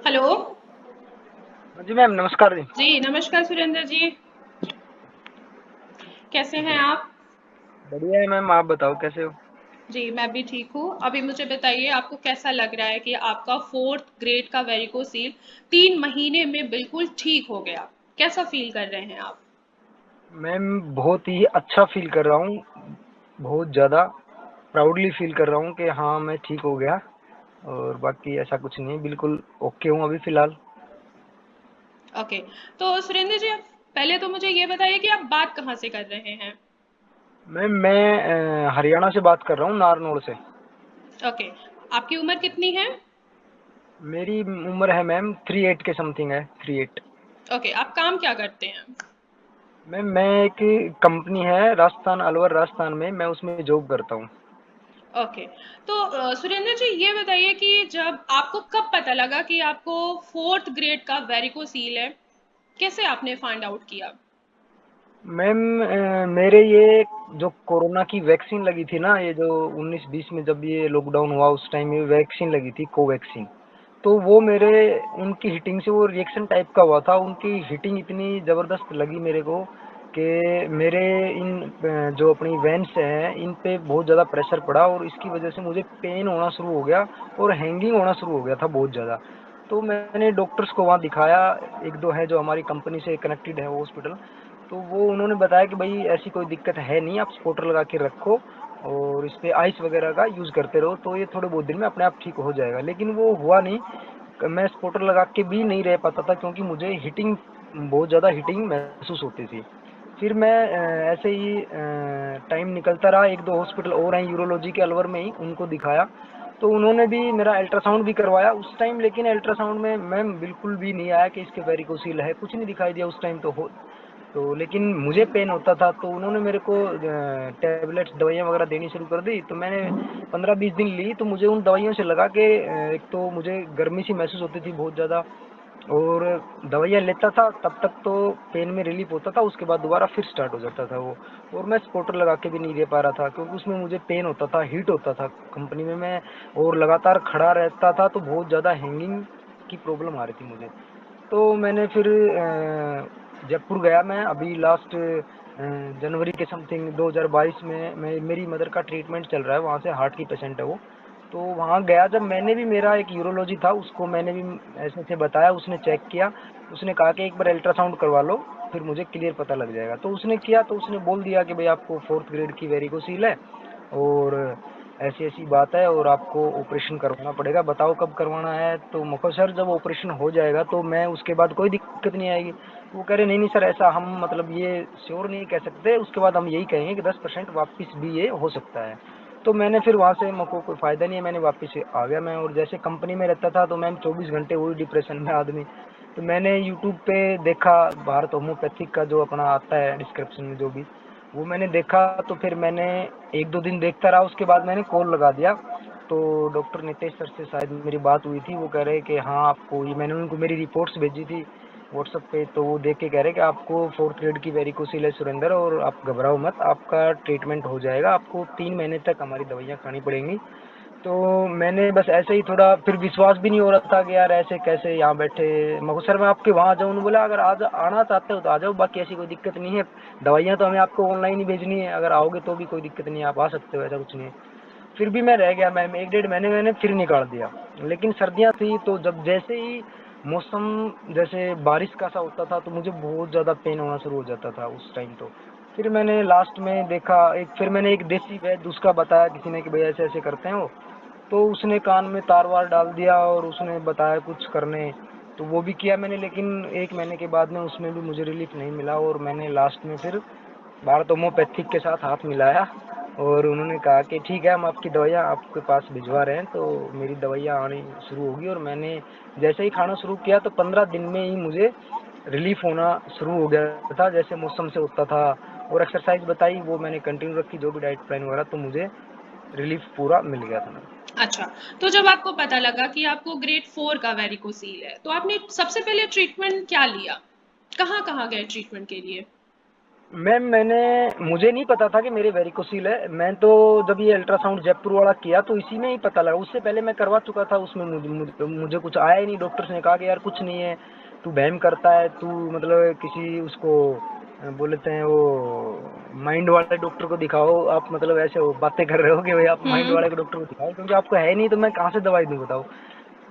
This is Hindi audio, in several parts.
हेलो। हाँ जी मैम, नमस्कार जी। जी नमस्कार सुरेंद्र जी। कैसे हैं आप? बढ़िया है मैम, आप बताओ कैसे हो। जी मैं भी ठीक हूँ। अभी मुझे बताइए आपको कैसा लग रहा है कि आपका फोर्थ ग्रेड का वेरिकोसील 3 महीने में बिल्कुल ठीक हो गया। कैसा फील कर रहे हैं आप? मैम बहुत ही अच्छा फील कर रहा हूँ, बहुत ज़्यादा प्राउडली फील कर रहा हूँ कि हाँ मैं ठीक हो गया। और बाकी ऐसा कुछ नहीं है, बिल्कुल ओके हूँ अभी फ़िलहाल। ओके। तो सुरेंद्र जी आप पहले तो मुझे ये बताइए कि आप बात कहाँ से कर रहे हैं? मैम मैं हरियाणा से बात कर रहा हूँ, नारनौल से। ओके। आपकी उम्र कितनी है? मेरी उम्र है मैम 38 के समथिंग है, 38। ओके, आप काम क्या करते हैं? मैम मैं एक कंपनी है राजस्थान, अलवर राजस्थान में, मैं उसमें जॉब करता हूँ। ओके। तो सुरेंद्र जी ये बताइए कि जब आपको कब पता लगा कि आपको फोर्थ ग्रेड का वेरिकोसील है, कैसे आपने फाइंड आउट किया? मैम मेरे ये जो कोरोना की वैक्सीन लगी थी ना, ये जो 19-20 में जब ये लॉकडाउन हुआ उस टाइम ये वैक्सीन लगी थी, कोवैक्सीन। तो वो मेरे उनकी हिटिंग से वो रिएक्शन टाइप का हुआ था, उनकी हिटिंग इतनी ज़बरदस्त लगी मेरे को कि मेरे इन जो अपनी वेन्स हैं इन पे बहुत ज़्यादा प्रेशर पड़ा और इसकी वजह से मुझे पेन होना शुरू हो गया और हैंगिंग होना शुरू हो गया था बहुत ज़्यादा। तो मैंने डॉक्टर्स को वहाँ दिखाया, एक दो है जो हमारी कंपनी से कनेक्टेड है वो हॉस्पिटल। तो वो उन्होंने बताया कि भाई ऐसी कोई दिक्कत है नहीं, आप स्पॉटर लगा के रखो और इस पे आइस वगैरह का यूज़ करते रहो तो ये थोड़े बहुत दिन में अपने आप ठीक हो जाएगा। लेकिन वो हुआ नहीं, मैं स्पॉटर लगा के भी नहीं रह पाता था क्योंकि मुझे हीटिंग, बहुत ज़्यादा हीटिंग महसूस होती थी। फिर मैं ऐसे ही टाइम निकलता रहा, एक दो हॉस्पिटल और हैं यूरोलॉजी के अलवर में ही, उनको दिखाया। तो उन्होंने भी मेरा अल्ट्रासाउंड भी करवाया उस टाइम, लेकिन अल्ट्रासाउंड में मैम बिल्कुल भी नहीं आया कि इसके वेरिकोसील है, कुछ नहीं दिखाई दिया उस टाइम। तो लेकिन मुझे पेन होता था तो उन्होंने मेरे को टैबलेट्स दवाइयाँ वगैरह देनी शुरू कर दी। तो मैंने 15-20 दिन ली तो मुझे उन दवाइयों से लगा कि एक तो मुझे गर्मी सी महसूस होती थी बहुत ज़्यादा, और दवाइयाँ लेता था तब तक तो पेन में रिलीफ होता था, उसके बाद दोबारा फिर स्टार्ट हो जाता था वो। और मैं स्पॉटर लगा के भी नहीं दे पा रहा था क्योंकि उसमें मुझे पेन होता था, हीट होता था कंपनी में मैं, और लगातार खड़ा रहता था तो बहुत ज़्यादा हैंगिंग की प्रॉब्लम आ रही थी मुझे। तो मैंने फिर जयपुर गया मैं अभी लास्ट जनवरी के समथिंग 2022 में। मैं, मेरी मदर का ट्रीटमेंट चल रहा है वहाँ से, हार्ट की पेशेंट है वो। तो वहाँ गया जब, मैंने भी, मेरा एक यूरोलॉजी था उसको मैंने भी ऐसे ऐसे बताया, उसने चेक किया। उसने कहा कि एक बार अल्ट्रासाउंड करवा लो फिर मुझे क्लियर पता लग जाएगा। तो उसने किया तो उसने बोल दिया कि भाई आपको फोर्थ ग्रेड की वेरिकोसील है और ऐसी ऐसी बात है और आपको ऑपरेशन करवाना पड़ेगा, बताओ कब करवाना है। तो मुझको सर जब ऑपरेशन हो जाएगा तो मैं उसके बाद कोई दिक्कत नहीं आएगी। वो कह रहे नहीं नहीं सर, ऐसा हम मतलब ये श्योर नहीं कह सकते, उसके बाद हम यही कहेंगे कि 10% वापस भी ये हो सकता है। तो मैंने फिर वहाँ से, मुझको कोई फ़ायदा नहीं है, मैंने वापस से आ गया मैं। और जैसे कंपनी में रहता था तो मैम 24 घंटे वही डिप्रेशन में आदमी। तो मैंने यूट्यूब पे देखा, भारत होम्योपैथिक का जो अपना आता है डिस्क्रिप्शन में जो भी, वो मैंने देखा। तो फिर मैंने एक दो दिन देखता रहा, उसके बाद मैंने कॉल लगा दिया। तो डॉक्टर नितेश सर से शायद मेरी बात हुई थी, वो कह रहे कि हाँ आपको ये, मैंने उनको मेरी रिपोर्ट्स भेजी थी व्हाट्सएप पे, तो वो देख के कह रहे कि आपको फोर्थ ग्रेड की वेरिकोसिल है सुरेंद्र, और आप घबराओ मत, आपका ट्रीटमेंट हो जाएगा, आपको 3 महीने तक हमारी दवाइयाँ खानी पड़ेंगी। तो मैंने बस ऐसे ही थोड़ा, फिर विश्वास भी नहीं हो रहा था कि यार ऐसे कैसे यहाँ बैठे, मगर सर मैं आपके वहाँ आ जाऊँ। उन्होंने बोला अगर आज आना चाहते हो तो आ जाओ, बाकी ऐसी कोई दिक्कत नहीं है, दवाइयाँ तो हमें आपको ऑनलाइन ही भेजनी है, अगर आओगे तो भी कोई दिक्कत नहीं है, आप आ सकते हो, ऐसा कुछ नहीं है। फिर भी मैं रह गया मैम, 1 डेढ़ महीने मैंने फिर निकाल दिया। लेकिन सर्दियाँ थी तो जब जैसे ही मौसम जैसे बारिश का सा होता था तो मुझे बहुत ज़्यादा पेन होना शुरू हो जाता था उस टाइम। तो फिर मैंने लास्ट में देखा एक, फिर मैंने एक देसी वैद्य उसका बताया किसी ने कि भाई ऐसे ऐसे करते हैं वो। तो उसने कान में तार वार डाल दिया और उसने बताया कुछ करने, तो वो भी किया मैंने। लेकिन 1 महीने के बाद में उसमें भी मुझे रिलीफ नहीं मिला और मैंने लास्ट में फिर भारत होम्योपैथिक के साथ हाथ मिलाया और उन्होंने कहा कि ठीक है हम आपकी दवाइयाँ आपके पास भिजवा रहे हैं। तो मेरी दवाइयाँ आनी शुरू होगी और मैंने जैसे ही खाना शुरू किया तो 15 दिन में ही मुझे रिलीफ होना शुरू हो गया था, जैसे मौसम से होता था। और एक्सरसाइज बताई वो मैंने कंटिन्यू रखी, जो भी डाइट प्लान वगैरह, तो मुझे रिलीफ पूरा मिल गया था मैम। अच्छा। तो जब आपको पता लगा कि आपको ग्रेड 4 का वेरिकोसील है, तो आपने सबसे पहले ट्रीटमेंट क्या लिया? कहाँ कहाँ गए ट्रीटमेंट के लिए? मैम मैंने मुझे नहीं पता था कि मेरे वेरिकोसील है। मैं तो जब ये अल्ट्रासाउंड जयपुर वाला किया तो इसी में ही पता लगा। उससे पहले मैं करवा चुका था, उसमें मुझे कुछ आया ही नहीं। डॉक्टर्स ने कहा कि यार कुछ नहीं है, तू वहम करता है, तू मतलब किसी उसको बोलते हैं वो माइंड वाले डॉक्टर को दिखाओ। आप मतलब ऐसे हो बातें कर रहे हो कि भाई आप माइंड हम्म। वाले डॉक्टर को दिखाओ, क्योंकि आपको है नहीं तो मैं कहाँ से दवाई दूँ बताओ।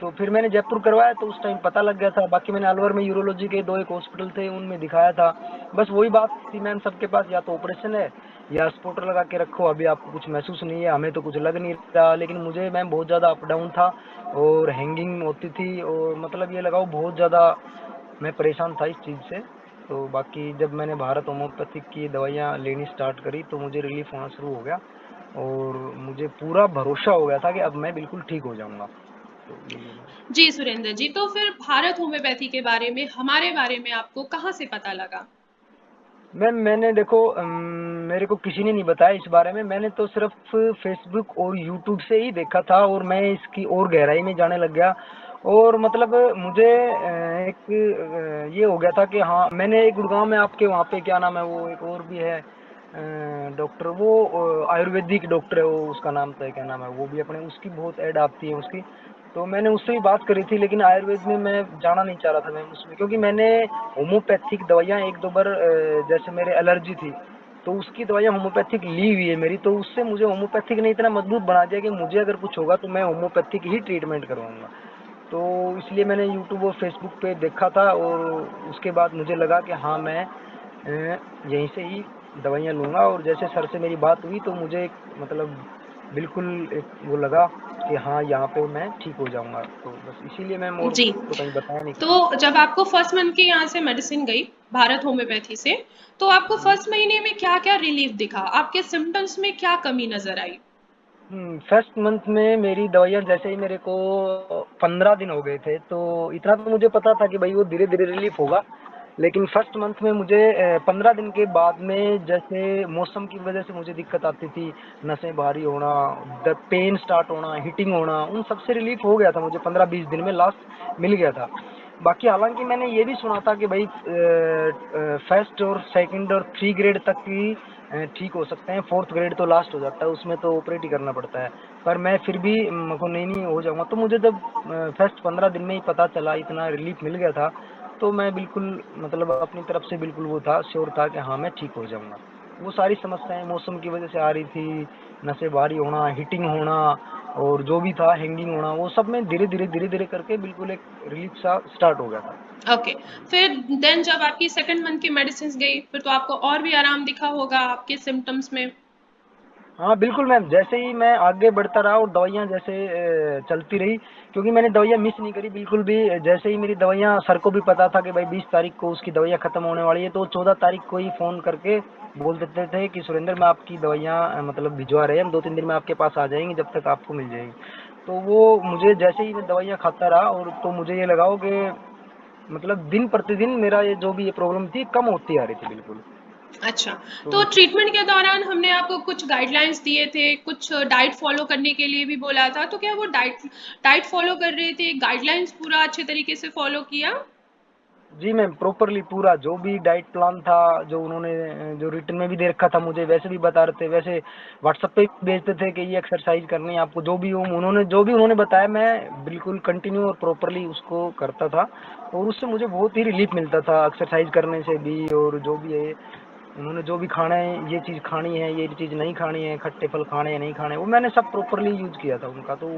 तो फिर मैंने जयपुर करवाया तो उस टाइम पता लग गया था। बाकी मैंने अलवर में यूरोलॉजी के 2 एक हॉस्पिटल थे, उनमें दिखाया था। बस वही बात थी मैम सबके पास, या तो ऑपरेशन है या स्पॉटर लगा के रखो, अभी आपको कुछ महसूस नहीं है, हमें तो कुछ लग नहीं रहा। लेकिन मुझे मैम बहुत ज़्यादा अप डाउन था और हैंगिंग होती थी, और मतलब ये लगाओ बहुत ज़्यादा मैं परेशान था इस चीज़ से। तो बाकी जब मैंने भारत होम्योपैथिक की दवाइयाँ लेनी स्टार्ट करी तो मुझे रिलीफ होना शुरू हो गया, और मुझे पूरा भरोसा हो गया था कि अब मैं बिल्कुल ठीक हो जाऊँगा। तो यही है मैम। जी सुरेंद्र जी, तो फिर भारत होम्योपैथी के बारे में, हमारे बारे में आपको कहाँ से पता लगा? मैम मैंने देखो मेरे को किसी ने नहीं बताया इस बारे में। मैंने तो सिर्फ फेसबुक और यूट्यूब से ही देखा था, और मैं इसकी और गहराई में जाने लग गया। और मतलब मुझे एक ये हो गया था कि हाँ, मैंने एक गुड़गांव में आपके वहाँ पे क्या नाम है वो, एक और भी है डॉक्टर, वो आयुर्वेदिक डॉक्टर है वो, उसका नाम तो है क्या नाम है, वो भी अपने उसकी बहुत ऐड आती है उसकी। तो मैंने उससे भी बात करी थी, लेकिन आयुर्वेद में मैं जाना नहीं चाह रहा था मैम उसमें, क्योंकि मैंने होम्योपैथिक दवाइयाँ एक दो बार जैसे मेरे एलर्जी थी तो उसकी दवाइयाँ होम्योपैथिक ली हुई है मेरी। तो उससे मुझे होम्योपैथिक ने इतना मजबूत बना दिया कि मुझे अगर कुछ होगा तो मैं होम्योपैथिक ही ट्रीटमेंट करवाऊंगा। तो इसलिए मैंने यूट्यूब और फेसबुक पे देखा था, और उसके बाद मुझे लगा कि हाँ मैं यहीं से ही दवाइयाँ लूँगा। और जैसे सर से मेरी बात हुई तो मुझे मतलब बिल्कुल एक वो लगा कि हाँ यहाँ पे मैं ठीक हो जाऊँगा। तो बस इसीलिए मैम, और जी। तो कहीं बताया नहीं तो किसी जब आपको फर्स्ट मंथ के यहाँ से मेडिसिन गई, भारत होम्योपैथी से, तो आपको जी। फर्स्ट महीने में क्या-क्या रिलीफ दिखा? आपके सिम्पटम्स में क्या कमी नज़र आई? फर्स्ट मंथ में मेरी दवाइयाँ जैसे ही मेरे को 15 दिन हो गए थे, तो इतना तो मुझे पता था कि भाई वो धीरे धीरे रिलीफ होगा। लेकिन फर्स्ट मंथ में मुझे 15 दिन के बाद में जैसे मौसम की वजह से मुझे दिक्कत आती थी, नसें भारी होना, द पेन स्टार्ट होना, हिटिंग होना, उन सबसे रिलीफ हो गया था मुझे 15-20 दिन में, लास्ट मिल गया था। बाकी हालांकि मैंने ये भी सुना था कि भाई फर्स्ट और सेकंड और 3 ग्रेड तक ही ठीक हो सकते हैं, 4th ग्रेड तो लास्ट हो जाता है, उसमें तो ऑपरेट ही करना पड़ता है। पर मैं फिर भी मेरे को नहीं हो जाऊंगा। तो मुझे जब फर्स्ट 15 दिन में ही पता चला, इतना रिलीफ मिल गया था, तो मैं बिल्कुल मतलब अपनी तरफ से बिल्कुल वो था, श्योर था कि हाँ मैं ठीक हो जाऊंगा। वो सारी समस्याएं मौसम की वजह से आ रही थी, नसें भारी होना, हिटिंग होना, और जो भी था हैंगिंग होना, वो सब में धीरे धीरे करके बिल्कुल एक रिलीफ सा स्टार्ट हो गया था। ओके। फिर देन जब आपकी सेकंड मंथ की मेडिसिन्स गई, फिर तो आपको और भी आराम दिखा होगा आपके सिम्पटम्स में? हाँ बिल्कुल मैम, जैसे ही मैं आगे बढ़ता रहा और दवाइयाँ जैसे चलती रही, क्योंकि मैंने दवाइयाँ मिस नहीं करी बिल्कुल भी। जैसे ही मेरी दवाइयाँ, सर को भी पता था कि भाई 20 तारीख को उसकी दवाइयाँ खत्म होने वाली है, तो 14 तारीख को ही फ़ोन करके बोल देते थे कि सुरेंद्र मैं आपकी दवाइयाँ मतलब भिजवा रहे हैं, हम 2-3 दिन में आपके पास आ जाएंगे, जब तक आपको मिल जाएगी। तो वो मुझे जैसे ही मैं दवाइयाँ खाता रहा, और तो मुझे ये लगाओ कि मतलब दिन प्रतिदिन मेरा ये जो भी ये प्रॉब्लम थी कम होती आ रही थी बिल्कुल। अच्छा। तो तो ट्रीटमेंट के दौरान हमने आपको कुछ गाइडलाइंस दिए थे, कुछ डाइट फ़ॉलो करने के लिए भी बोला था, तो क्या वो डाइट डाइट फ़ॉलो कर रहे थे? गाइडलाइंस पूरा अच्छे तरीके से फ़ॉलो किया? जी मैम, प्रॉपरली पूरा जो भी डाइट प्लान था, जो उन्होंने जो रिटर्न में भी दे रखा था मुझे, वैसे भी बता रहे थे, वैसे व्हाट्सएप पे भी भेजते थे कि ये एक्सरसाइज करनी है आपको, जो भी उन्होंने बताया मैं बिल्कुल कंटिन्यू और प्रॉपरली उसको करता था। और उससे मुझे बहुत ही रिलीफ मिलता था एक्सरसाइज करने से भी। और जो भी है उन्होंने जो भी खाना है, ये चीज़ खानी है, ये चीज़ नहीं खानी है, खट्टे फल खाने हैं नहीं खाने, वो मैंने सब प्रॉपरली यूज किया था उनका। तो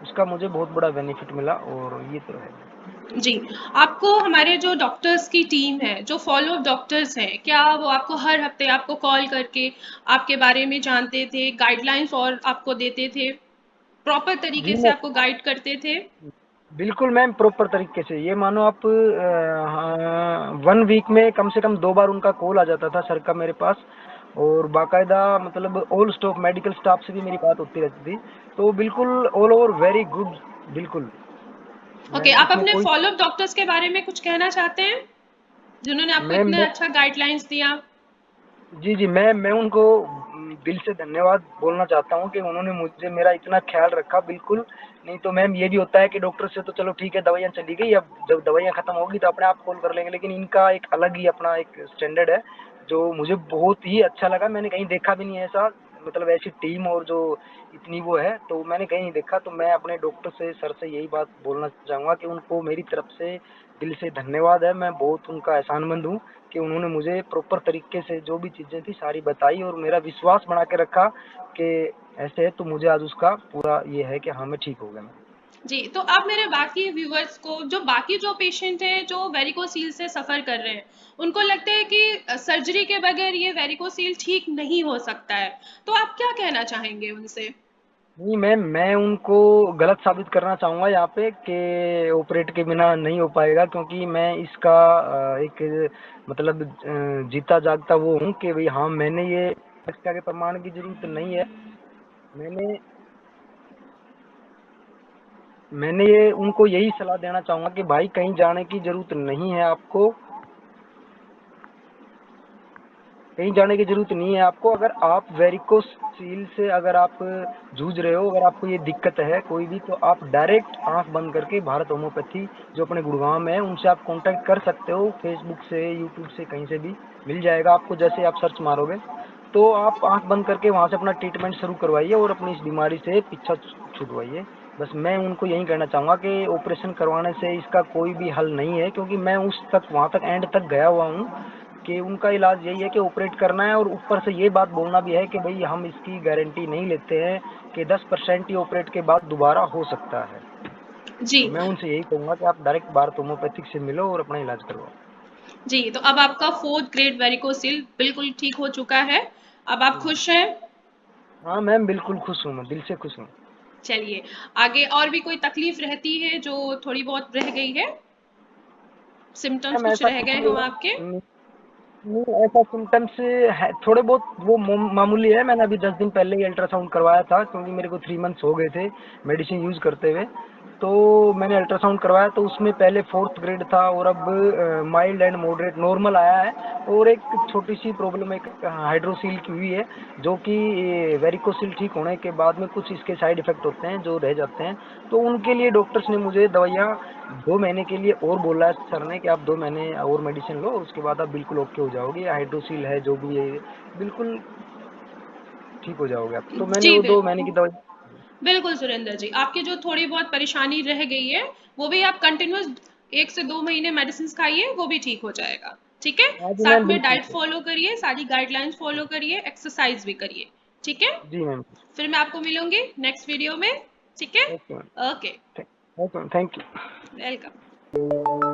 उसका मुझे बहुत बड़ा बेनिफिट मिला, और ये तो है। जी। आपको हमारे जो डॉक्टर्स की टीम है, जो फ़ॉलो अप डॉक्टर्स हैं, क्या वो आपको हर हफ़्ते आपको कॉल करके आपके बारे में जानते थे, गाइडलाइंस और आपको देते थे, प्रॉपर तरीके जी से मैं आपको गाइड करते थे? बिल्कुल मैम, प्रॉपर तरीके से। ये मानो आप हाँ, 1 वीक में कम से कम 2 बार उनका कॉल आ जाता था सर का मेरे पास। और बाकायदा मतलब ऑल स्टॉफ मेडिकल स्टाफ से भी मेरी बात होती रहती थी। तो बिल्कुल ऑल ओवर वेरी गुड। बिल्कुल ओके, मैम, आप इसमें अपने कोई फ़ॉलो अप डॉक्टर्स के बारे में कुछ कहना चाहते हैं? जिन्होंने आपको मैम इतना मैं अच्छा गाइडलाइंस दिया? जी मैं उनको दिल से धन्यवाद बोलना चाहता हूँ कि उन्होंने मुझे मेरा इतना ख्याल रखा। बिल्कुल नहीं तो मैम ये भी होता है कि डॉक्टर से तो चलो ठीक है दवाइयाँ चली गई, अब जब दवाइयाँ खत्म होगी तो अपने आप कॉल कर लेंगे, लेकिन इनका एक अलग ही अपना एक स्टैंडर्ड है जो मुझे बहुत ही अच्छा लगा। मैंने कहीं देखा भी नहीं है ऐसा, मतलब ऐसी टीम और जो इतनी वो है, तो मैंने कहीं नहीं देखा। तो मैं अपने डॉक्टर से, सर से यही बात बोलना चाहूँगा कि उनको मेरी तरफ से दिल से धन्यवाद है। मैं बहुत उनका एहसानमंद हूँ कि उन्होंने मुझे प्रॉपर तरीके से जो भी चीज़ें थी सारी बताई और मेरा विश्वास बना के रखा कि ऐसे है, तो मुझे आज उसका पूरा ये है कि हाँ, मैं ठीक हो गया मैं। जी, तो अब मेरे बाकी व्यूअर्स को, जो बाकी जो पेशेंट हैं जो वेरिकोसील से सफ़र कर रहे हैं, उनको लगता है कि सर्जरी के बगैर ये वेरिकोसील ठीक नहीं हो सकता है, तो आप क्या कहना चाहेंगे उनसे? नहीं मैम, मैं उनको गलत साबित करना चाहूँगा यहाँ पे कि ऑपरेट के बिना नहीं हो पाएगा, क्योंकि मैं इसका एक मतलब जीता जागता वो हूँ कि भाई हाँ, मैंने ये इसके आगे प्रमाण की जरूरत नहीं है। मैंने मैंने ये उनको यही सलाह देना चाहूँगा कि भाई कहीं जाने की जरूरत नहीं है आपको, कहीं जाने की जरूरत नहीं है आपको। अगर आप वेरिकोसील से अगर आप जूझ रहे हो, अगर आपको ये दिक्कत है कोई भी, तो आप डायरेक्ट आंख बंद करके भारत होम्योपैथी जो अपने गुड़गांव में है उनसे आप कांटेक्ट कर सकते हो। फेसबुक से, यूट्यूब से, कहीं से भी मिल जाएगा आपको। जैसे आप सर्च मारोगे तो आप आंख बंद करके वहां से अपना ट्रीटमेंट शुरू करवाइए और अपनी इस बीमारी से पीछा छुड़वाइए। बस मैं उनको यही कहना चाहूँगा कि ऑपरेशन करवाने से इसका कोई भी हल नहीं है, क्योंकि मैं उस तक वहाँ तक एंड तक गया हुआ हूँ कि उनका इलाज यही है कि ऑपरेट करना है। और ऊपर से ये बात बोलना भी है कि भाई हम इसकी गारंटी नहीं लेते हैं कि 10% ही ऑपरेट के बाद दोबारा हो सकता है। जी। तो मैं उनसे यही कहूँगा कि आप डायरेक्ट भारत होम्योपैथिक से मिलो और अपना इलाज करवाओ। जी, तो अब आपका 4th ग्रेड वेरिकोसिल बिल्कुल ठीक हो चुका है। अब आप खुश हैं? हाँ मैम, बिल्कुल खुश हूँ, मैं दिल से खुश हूँ। चलिए, आगे और भी कोई तकलीफ रहती है जो थोड़ी बहुत रह गई है? सिम्पटम्स मैम कुछ ऐसा रह कुछ गए नहीं हो है। आपके? नहीं, ऐसा सिम्टम्स है थोड़े बहुत, वो मामूली है। मैंने अभी 10 दिन पहले ही अल्ट्रासाउंड करवाया था, क्योंकि मेरे को 3 मंथ्स हो गए थे मेडिसिन यूज करते हुए। तो मैंने अल्ट्रासाउंड करवाया तो उसमें पहले 4th ग्रेड था और अब माइल्ड एंड मॉडरेट नॉर्मल आया है। और एक छोटी सी प्रॉब्लम एक हाइड्रोसील की हुई है, जो कि वेरिकोसील ठीक होने के बाद में कुछ इसके साइड इफेक्ट होते हैं जो रह जाते हैं। तो उनके लिए डॉक्टर्स ने मुझे दवाइयाँ 2 महीने के लिए और बोला है सर ने कि आप 2 महीने और मेडिसिन लो, उसके बाद आप बिल्कुल ओके हो जाओगे। हाइड्रोसील है जो भी है, बिल्कुल ठीक हो जाओगे आप। तो मैंने जी, वो 2 महीने की बिल्कुल। दवाई। बिल्कुल सुरेंद्र जी, आपकी जो थोड़ी बहुत परेशानी रह गई है, वो भी आप कंटिन्यूअस 1 से 2 महीने मेडिसिन खाइए, वो भी ठीक हो जाएगा। ठीक है? हाँ जी साथ मैम, में बिल्कुल डाइट सर। फॉलो करिए, सारी गाइडलाइंस फॉलो करिए, एक्सरसाइज भी करिए। ठीक है? जी मैम। फिर मैं आपको मिलूंगी नेक्स्ट वीडियो में। ठीक है? Okay ma'am. Okay. Okay ma'am, thank you. Welcome.